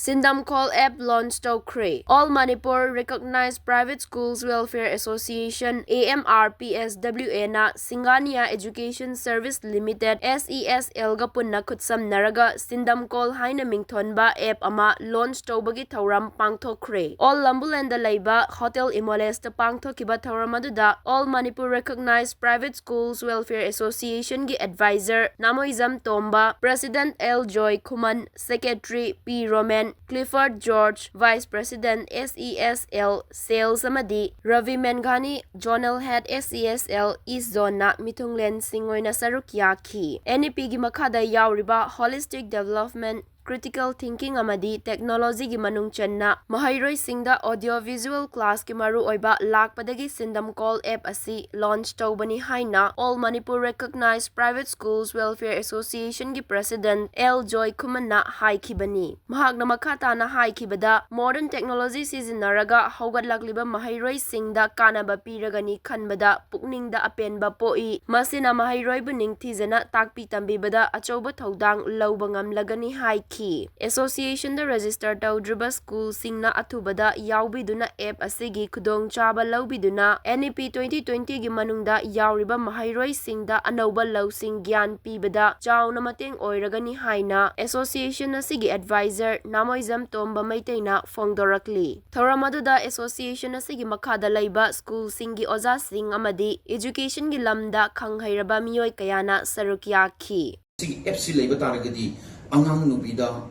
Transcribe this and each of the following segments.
Sindamkol app launched Toukhre. All Manipur Recognized Private Schools Welfare Association AMRPSWA na Singania Education Service Limited SESL ga punna khutsam naraga Sindamkol haina mingthonba app ama launch tawbagi thauram pangthokre. All Lambuland da laiba Hotel Imoles ta pangthokiba thauram aduda All Manipur Recognized Private Schools Welfare Association gi advisor Namoizam Tomba, President L. Joy Kuman, Secretary P. Roman, Clifford George, Vice President SESL Sales Amadi, Ravi Menghani, Jonal Head SESL East Zone na Mitunglen Singoina Sarukyaki. NEP gi makada yauriba Holistic Development, Critical Thinking amadi Technology gi manung channa mahairoi singda audio visual class ki maru oiba lakpadagi Sindamkol app asi launch tawbani haina All Manipur Recognized Private Schools Welfare Association gi President L. Joy Kumanna haikibani. Mahakna makata na haikibada modern technology sizinaraga haugatlagliba mahairoi singda kanaba piragani khanbada pukningda apenba poi masina mahairoi buning thizana takpi tambibada achauba thodang lauba ngamlagani haiki. Association da register tawdriba school singna athubada yaubiduna app asigi khudong chaba laubiduna NEP 2020 gi manungda yauriba mahairoi singda anauba lausing gyan pibada chauna mateng oiragani haina association asigi advisor Namoizam Tomba maitaina fongdorakli. Thoramadada association asigi makhada laiba school singi oza sing amadi education gi lamda khanghairaba miyoi kayana sarukyaki. Sigi FC laiba taragadi angang nubida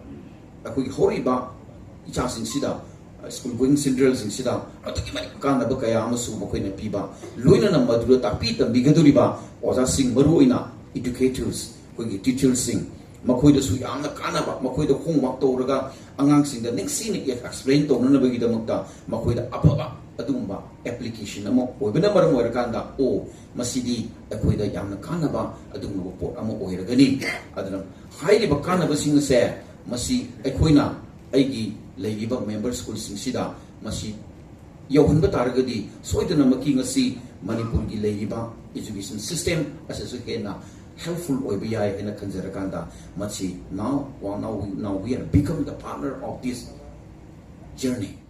akoi horiba ichasing sida school going central sing sida ataki mari kana ba kaya amasu makoina piba loina namba dura tapi tambigaduriba oza sing maruina educators koi teachers sing makoida su yamna kana ba makoida homework tawraga angang sing da ningsini explain to na bagi da makta makoida apaba adumba application amo oibana maram oirakanda o masidi akoida yamna kana ba adumba pot amo oiragani aduna haili ba kana ba sing se masi akoina aigi leigiba member school sing sida masi yohanba taragadi soidana maki ngasi manipur gi leigiba education system asasu kena helpful oibiyai ena kanjarakanda machi now we are become the partner of this journey.